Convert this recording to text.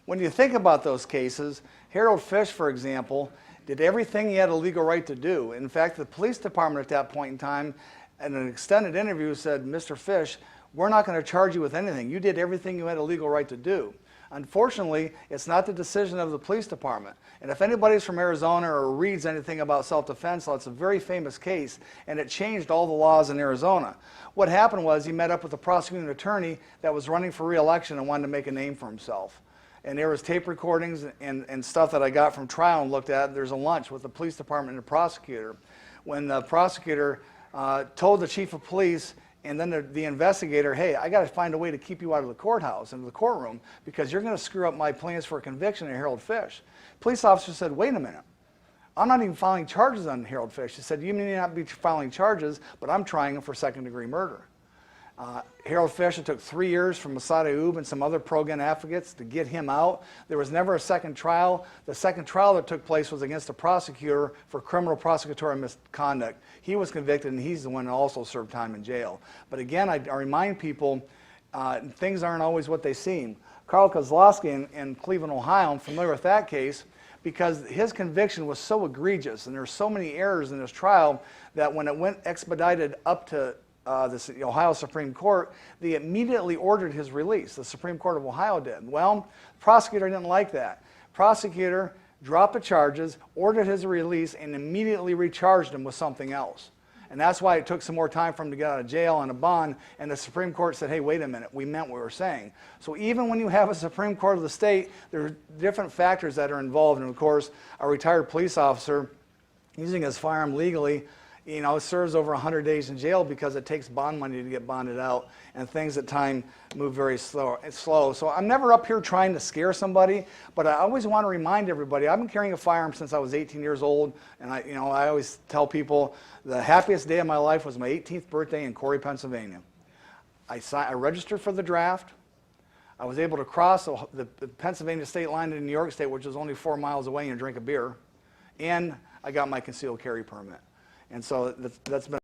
when you think about those cases, Harold Fish, for example, did everything he had a legal right to do. In fact, the police department at that point in time, in an extended interview, said, Mr. Fish, we're not going to charge you with anything. You did everything you had a legal right to do. Unfortunately, it's not the decision of the police department. And if anybody's from Arizona or reads anything about self-defense law, it's a very famous case, and it changed all the laws in Arizona. What happened was he met up with a prosecuting attorney that was running for re-election and wanted to make a name for himself. And there was tape recordings and stuff that I got from trial and looked at. There's a lunch with the police department and the prosecutor. When the prosecutor told the chief of police and then the investigator, hey, I got to find a way to keep you out of the courthouse and the courtroom because you're going to screw up my plans for a conviction of Harold Fish. Police officer said, wait a minute. I'm not even filing charges on Harold Fish. He said, you may not be filing charges, but I'm trying him for second-degree murder. Harold Fish, it took 3 years from Masada Ube and some other pro-gun advocates to get him out. There was never a second trial. The second trial that took place was against a prosecutor for criminal prosecutorial misconduct. He was convicted, and he's the one that also served time in jail. But again, I remind people, things aren't always what they seem. Carl Kozlowski in Cleveland, Ohio, I'm familiar with that case because his conviction was so egregious, and there's so many errors in his trial that when it went expedited up to the Ohio Supreme Court, they immediately ordered his release. The Supreme Court of Ohio did. Well, the prosecutor didn't like that. Prosecutor dropped the charges, ordered his release, and immediately recharged him with something else. And that's why it took some more time for him to get out of jail on a bond, and the Supreme Court said, hey, wait a minute, we meant what we were saying. So even when you have a Supreme Court of the state, there are different factors that are involved. And of course, a retired police officer using his firearm legally, you know, serves over 100 days in jail because it takes bond money to get bonded out, and things at times move very slow. So I'm never up here trying to scare somebody, but I always want to remind everybody, I've been carrying a firearm since I was 18 years old, and I always tell people the happiest day of my life was my 18th birthday in Corey, Pennsylvania. I registered for the draft. I was able to cross the Pennsylvania state line to New York State, which is only 4 miles away, and drink a beer, and I got my concealed carry permit. And so that's been